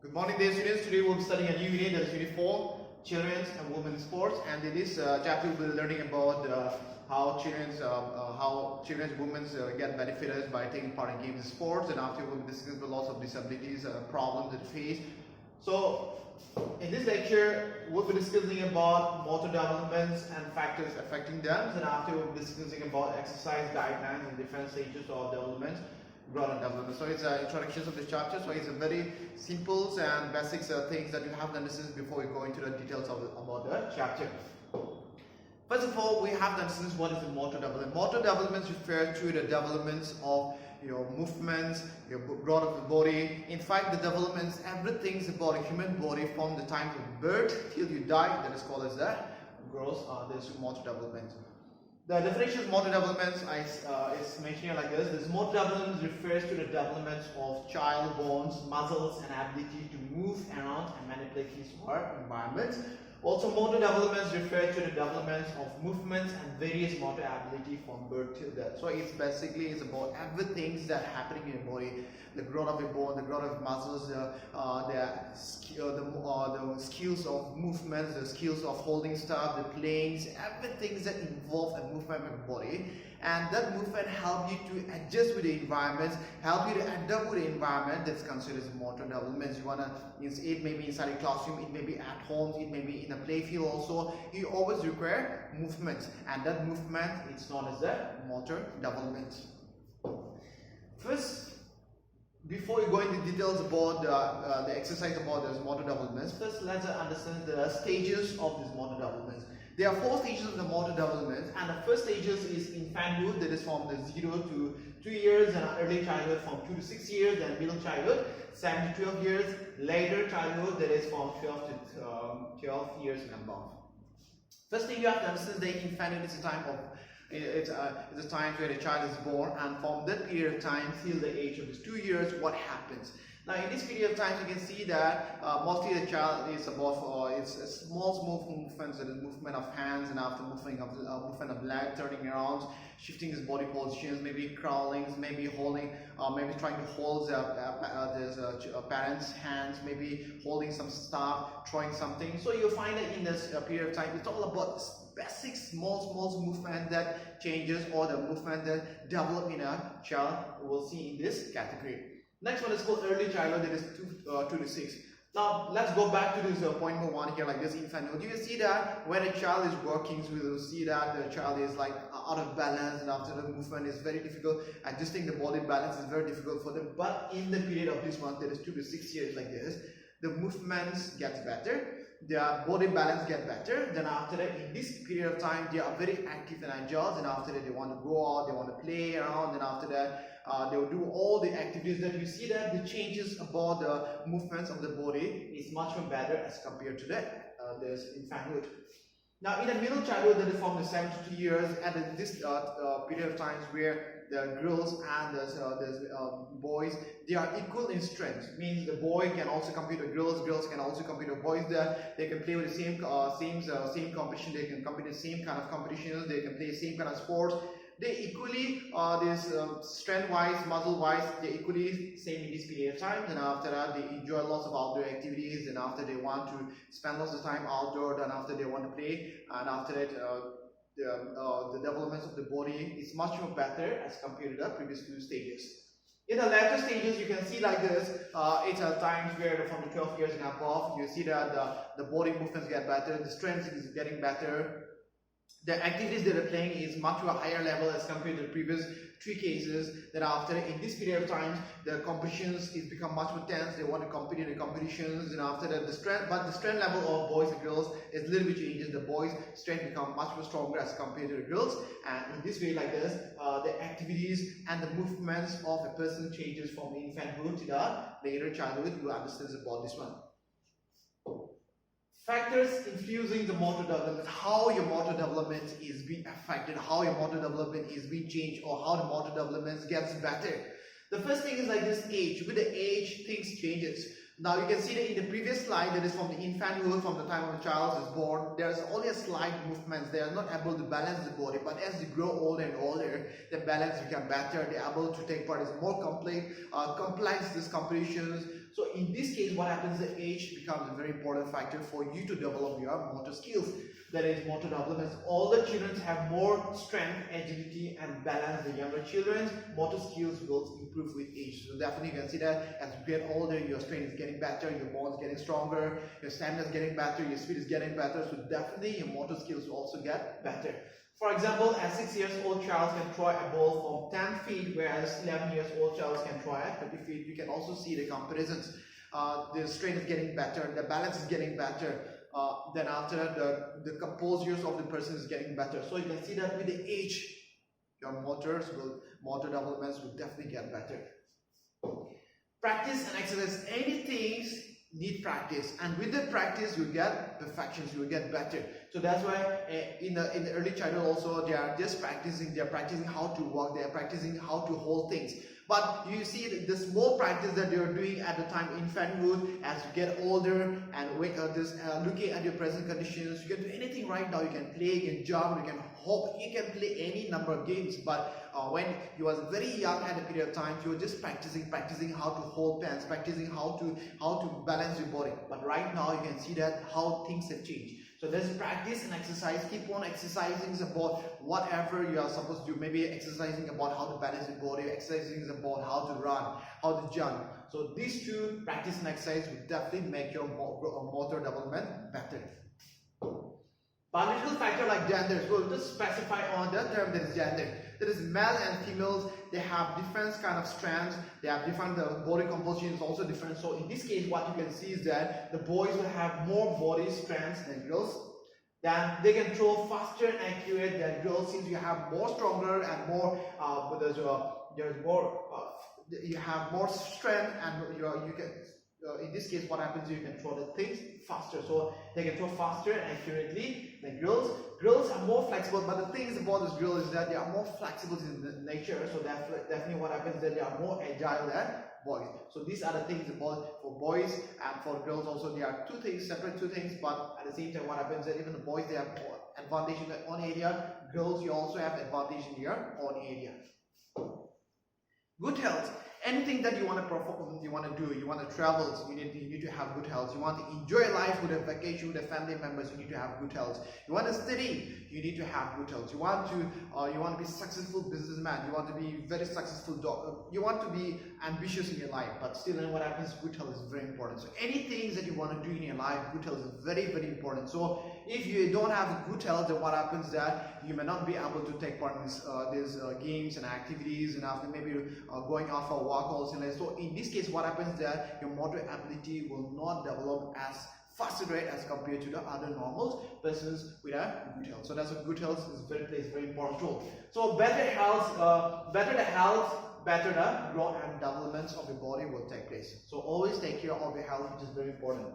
Good morning, dear students. Today we'll be studying a new unit, that is Unit 4, Children's and Women's Sports. And in this chapter, we'll be learning about how children's and women get benefited by taking part in games and sports. And after, we'll be discussing the lots of disabilities problems that face. So, in this lecture, we'll be discussing about motor developments and factors affecting them. And after, we'll be discussing about exercise guidelines and different stages of development. Broader development. So it's introductions of this chapter. So it's a very simple and basic things that you have to understand before we go into the details about the chapter. First of all, we have to understand what is the motor development. Motor developments refer to the developments of your movements, your growth of the body. In fact, the developments, everything's about a human body from the time of birth till you die. That is called as the growth. This motor development. The definition of motor developments is mentioned here like this. This motor development refers to the development of child bones, muscles, and ability to move around and manipulate his or her environment. Also, motor developments refer to the development of movements and various motor ability from birth till death. So it's basically about everything that happening in your body. The growth of your bone, the growth of muscles, the skills of movements, the skills of holding stuff, the planes, everything that involve a movement of your body. And that movement help you to adjust with the environment, help you to adapt with the environment. That's considered as motor developments. It may be inside a classroom, it may be at home, it may be in a play field also. You always require movement, and that movement is known as the motor development. First, before we go into details about the exercise about those motor developments, first let's understand the stages of these motor developments. There are 4 stages of the motor development, and the first stages is infanthood, that is from the 0 to 2 years, and early childhood from 2 to 6 years, and middle childhood 7 to 12 years, later childhood, that is from 12 to 12 years and above. First thing you have to understand is that infanthood is a time of it's a time where the child is born, and from that period of time till the age of 2 years, what happens? Now, in this period of time, you can see that mostly the child is about it's a small movements, that is movement of hands, and after movement of leg, turning around, shifting his body positions, maybe crawling, maybe holding, maybe trying to hold the parents' hands, maybe holding some stuff, throwing something. So you'll find that in this period of time, it's all about basic small movement that changes, or the movement that develop in a child. We'll see in this category. Next one is called early childhood, that is 2 to 6. Now let's go back to this point number 1 here, like this infanthood. You can see that when a child is working, so you'll see that the child is like out of balance, and after the movement is very difficult. Adjusting the body balance is very difficult for them. But in the period of this one, that is 2 to 6 years, like this, the movements gets better, their body balance get better. Then after that, in this period of time, they are very active and agile. And after that, they want to go out, they want to play around. And after that, they will do all the activities that you see that the changes about the movements of the body is much more better as compared to that there's infanthood. Now, in the middle childhood, that is from the 7 to 2 years, and in this period of times where the girls and the boys, they are equal in strength. Means the boy can also compete with girls, girls can also compete with boys. They can play with the same competition. They can compete in the same kind of competitions. They can play the same kind of sports. They equally, strength-wise, muscle-wise, they equally same in this period of time. And after that, they enjoy lots of outdoor activities. And after they want to spend lots of time outdoor, then after they want to play, and after that, the development of the body is much more better as compared to the previous 2 stages. In the later stages, you can see like this, it's at times where from the 12 years and above, you see that the body movements get better, the strength is getting better. The activities that are playing is much more higher level as compared to the previous 3 cases. That after, in this period of time, the competitions is become much more tense. They want to compete in the competitions, and after that, the strength level of boys and girls is a little bit changes. The boys' strength become much more stronger as compared to the girls, and in this way, like this, the activities and the movements of a person changes from the infanthood to the later childhood. You understand about this one. Factors influencing the motor development, how your motor development is being affected, how your motor development is being changed, or how the motor development gets better. The first thing is like this age. With the age, things changes. Now you can see that in the previous slide, that is from the infanthood, from the time of the child is born, there's only a slight movements. They are not able to balance the body, but as they grow older and older, the balance become better. They're able to take part in more complex these competitions. So in this case, what happens, the age becomes a very important factor for you to develop your motor skills. That is motor development. Older children have more strength, agility and balance. The younger children's motor skills will improve with age. So definitely you can see that as you get older, your strength is getting better, your bones getting stronger, your stamina is getting better, your speed is getting better. So definitely your motor skills will also get better. For example, a 6 years old child can throw a ball from 10 feet, whereas 11 years old child can throw at 30 feet. You can also see the comparisons. The strength is getting better, the balance is getting better. Then after the composures of the person is getting better. So you can see that with the age, your motor developments will definitely get better. Practice and exercise, anything need practice, and with the practice you get perfections, you will get better. So that's why in the early childhood also they are just practicing, they are practicing how to walk, they are practicing how to hold things. But you see the small practice that they are doing at the time infanthood, as you get older and looking at your present conditions, you can do anything right now. You can play, you can jump, you can hop, you can play any number of games. But when you was very young at a period of time, you were just practicing how to hold pens, practicing how to balance your body. But right now you can see that how things have changed. So there's practice and exercise. Keep on exercising about whatever you are supposed to do. Maybe exercising about how to balance your body, exercising about how to run, how to jump. So these two, practice and exercise, will definitely make your motor development better. Biological factor like gender, so we'll just specify on the term that is gender. That is male and females, they have different kind of strands, they have different, the body composition is also different. So in this case, what you can see is that the boys will have more body strands than girls. Then they can throw faster and accurate than girls, since you have more stronger and more, there's more, you have more strength, and you can. In this case, what happens, you can throw the things faster, so they can throw faster and accurately than girls. Girls are more flexible, but the thing about this girl is that they are more flexible in nature, so definitely what happens is that they are more agile than boys. So these are the things about for boys, and for girls also there are two things, separate two things, but at the same time what happens is that even the boys, they have more advantage in their own area. Girls, you also have advantage in your own area. Good health. Anything that you want to perform, you want to do, you want to travel, you need to have good health. You want to enjoy life with a vacation with a family members, you need to have good health. You want to study, you need to have good health. You want to be successful businessman, you want to be very successful doctor, you want to be ambitious in your life, but still what happens, good health is very important. So anything that you want to do in your life, good health is very, very important. So if you don't have good health, then what happens is that you may not be able to take part in these games and activities, and after maybe going out for a walk also. So in this case, what happens is that your motor ability will not develop as faster rate as compared to the other normal persons with a good health. So that's a good health plays a very important role. So better the health, better the growth and developments of the body will take place. So always take care of your health, which is very important.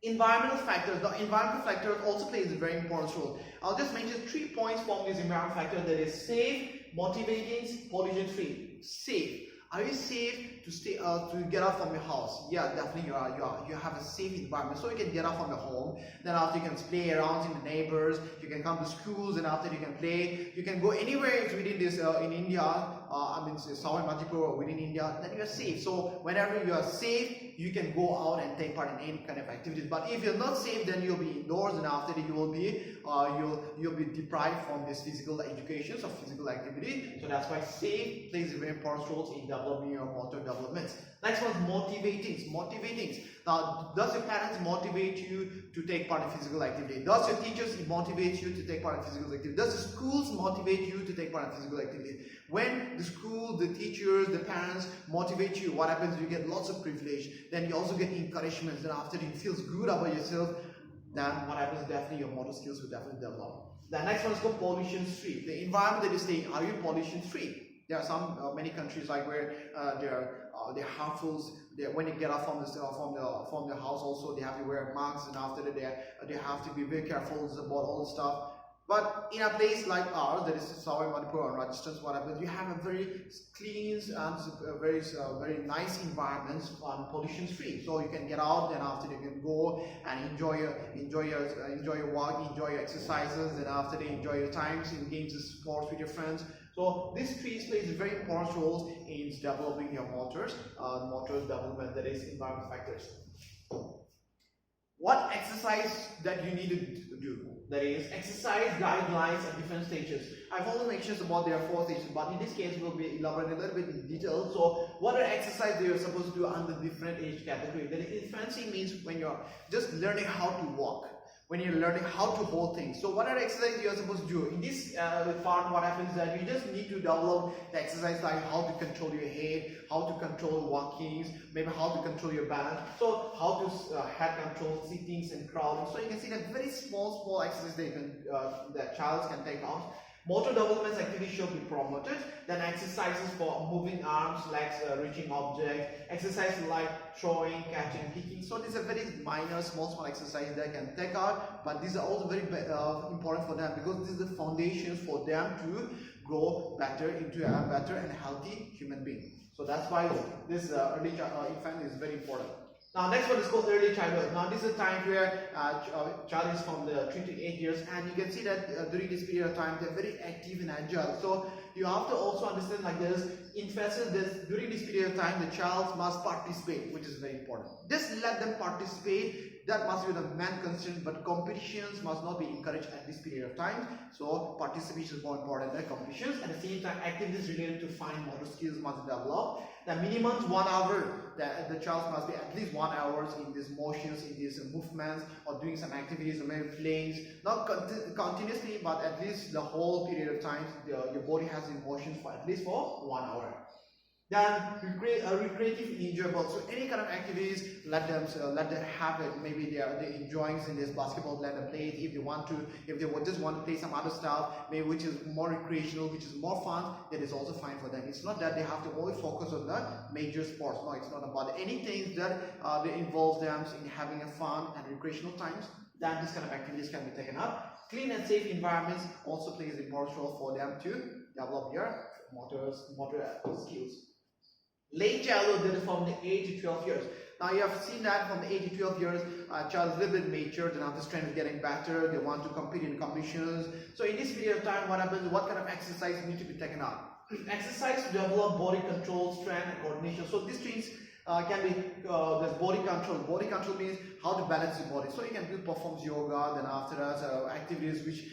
Environmental factors. The environmental factors also plays a very important role. I'll just mention 3 points from this environmental factor, that is safe, motivating, pollution free. Safe. Are you safe to stay to get out from your house? Yeah, definitely you have a safe environment, so you can get out from your home. Then after you can play around in the neighbors, you can come to schools, and after you can play, you can go anywhere within this in India. I mean, Southern Manipur or within India, then you are safe. So whenever you are safe, you can go out and take part in any kind of activities. But if you're not safe, then you'll be indoors, and after that you will be you'll be deprived from this physical education, so physical activity. So that's why safe plays a very important role in developing your motor developments. Next one is motivating. Now, does your parents motivate you to take part in physical activity? Does your teachers motivate you to take part in physical activity? Does the schools motivate you to take part in physical activity? When the school, the teachers, the parents motivate you, what happens? You get lots of privilege. Then you also get encouragement. Then after you feel good about yourself, then what happens? Definitely your motor skills will definitely develop. The next one is called pollution free. The environment that you stay in, are you pollution free? There are many countries like where they're harmful. When they get out from the house, also they have to wear masks, and after that they have to be very careful about all the stuff. But in a place like ours, that is Sawai, Manipur, and Rajasthan, what happens? You have a very clean and very nice environments and pollution free. So you can get out, then after you can go and enjoy your walk, enjoy your exercises, and after they enjoy your times in games and sports with your friends. So this trees plays a very important role in developing your motor development, that is environment factors. What exercise that you need to do? That is exercise guidelines at different stages. I've already mentioned about there are 4 stages, but in this case we'll be elaborating a little bit in detail. So what are exercises they are supposed to do under different age category? That is, infancy means when you're just learning how to walk, when you're learning how to hold things. So what are the exercises you are supposed to do? In this part, what happens is that you just need to develop the exercise like how to control your head, how to control walkings, maybe how to control your balance, so how to head control, sittings and crawling. So you can see that very small exercise that child can take on. Motor development activities should be promoted. Then exercises for moving arms, legs, reaching objects, exercises like throwing, catching, kicking. So these are very minor, small exercises they can take out, but these are also very important for them because this is the foundation for them to grow better into a better and healthy human being. So that's why this early infant is very important. Now next one is called early childhood. Now this is a time where child is from the 3 to 8 years, and you can see that during this period of time they're very active and agile. So you have to also understand like this, during this period of time the child must participate, which is very important. Just let them participate. That must be the main concern, but competitions must not be encouraged at this period of time. So participation is more important than competitions. At the same time, activities related to fine motor skills must develop. The minimum 1 hour, the child must be at least 1 hour in these motions, in these movements, or doing some activities, or maybe playing, not continuously, but at least the whole period of time, your body has emotions for at least for 1 hour. Then recreative and enjoyable. So any kind of activities, let them have it. Maybe they're enjoying in this basketball, let them play it. If they just want to play some other stuff, maybe which is more recreational, which is more fun, that is also fine for them. It's not that they have to only focus on the major sports. No, it's not about anything that involves them in having a fun and recreational times. Then this kind of activities can be taken up. Clean and safe environments also plays an important role for them to develop their motor skills. Late childhood, that is from the age of 12 years. Now you have seen that from the age of 12 years, child is a little bit mature, then now the strength is getting better, they want to compete in competitions. So in this period of time, what happens, what kind of exercise need to be taken up? Exercise to develop body control, strength and coordination. So these things can be, there's body control. Body control means how to balance your body. So you can perform yoga, then after that activities which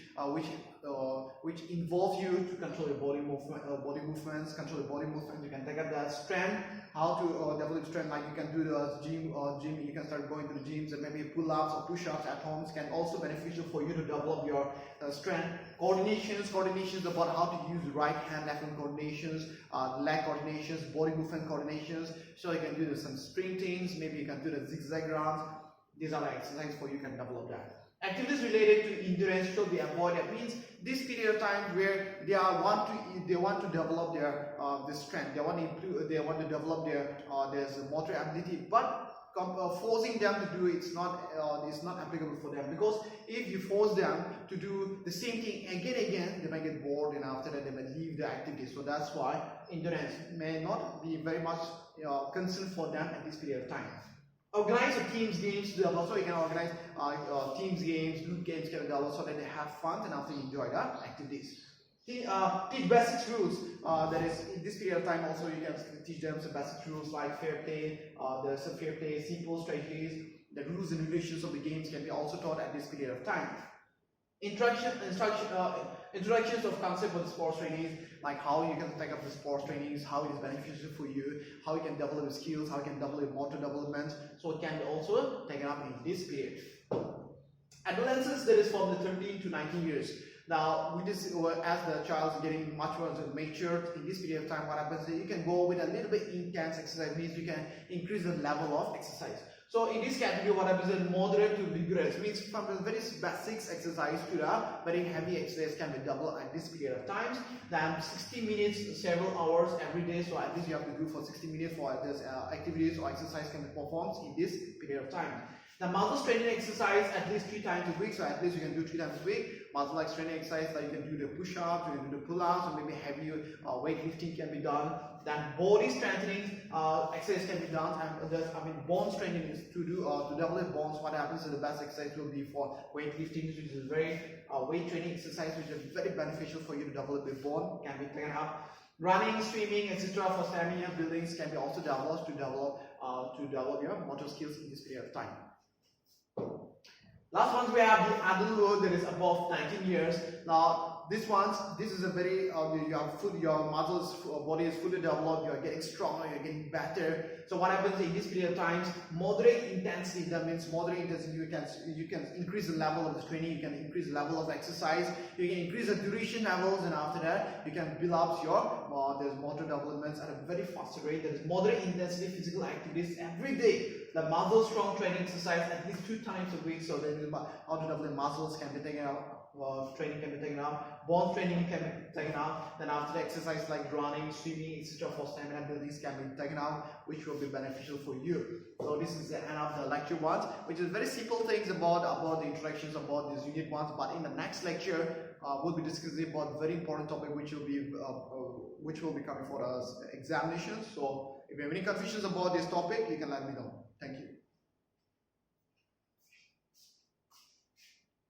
involve you to control your body movements, control your body movements. You can take up that strength, how to develop strength, like you can do the gym, you can start going to the gyms and maybe pull-ups or push-ups at home can also beneficial for you to develop your strength. Coordinations about how to use right hand, left hand coordinations, leg coordinations, body movement coordinations. So you can do some sprintings, maybe you can do the zigzag runs. These are the exercises for you can develop that. Activities related to endurance should be avoided. That means this period of time where they want to develop their strength. They want to develop their motor ability, but forcing them to do it's not applicable for them, because if you force them to do the same thing again, they might get bored, and after that they may leave the activity. So that's why endurance may not be very much concern for them at this period of time. Organize a teams games. So you can organize teams games, group games can develop so that they have fun and after you enjoy the activities. Teach basic rules. That is, in this period of time also you can teach them some basic rules like fair play. There's some fair play, simple strategies. The rules and regulations of the games can be also taught at this period of time. Introductions of concept of the sports trainings, like how you can take up the sports trainings, how it is beneficial for you, how you can develop your skills, how you can develop your motor development. So it can be also taken up in this period. Adolescence, that is from the 13 to 19 years. Now, with this, as the child is getting much more mature in this period of time, what happens is you can go with a little bit intense exercise, means you can increase the level of exercise. So in this category, what happens is moderate to vigorous, means from the very basic exercise to the very heavy exercise can be doubled at this period of times. Then 60 minutes, several hours every day. So at least you have to do for 60 minutes for this activities or exercise can be performed in this period of time. The muscle training exercise at least 3 times a week, so at least you can do 3 times a week. Muscle like training exercise, like you can do the push-ups, you can do the pull-ups, or maybe heavy weightlifting can be done. Then body strengthening exercise can be done, and bone strengthening is to do to develop bones. What happens is the best exercise will be for weightlifting, which is very weight training exercise, which is very beneficial for you to develop your bone. Can be taken up. Running, swimming, etc. for stamina buildings can be also developed to develop your motor skills in this period of time. Last ones we have the adulthood, that is above 19 years. Now this is a very your muscles body is fully developed, you are getting stronger, you are getting better. So what happens in this period of times, moderate intensity, that means moderate intensity, you can increase the level of the training, you can increase the level of exercise, you can increase the duration levels, and after that you can build up your there's motor developments at a very faster rate. There is moderate intensity physical activities every day. The muscle strong training exercise at least 2 times a week, so then how to develop muscles can be taken out. Training can be taken out, bone training can be taken out, then after the exercise like running, swimming, etc. for stamina buildings can be taken out, which will be beneficial for you. So this is the end of the lecture 1, which is very simple things about the introductions about these unit 1s, but in the next lecture we'll be discussing about very important topic which will be coming for us examinations. So if you have any confusions about this topic, you can let me know. Thank you.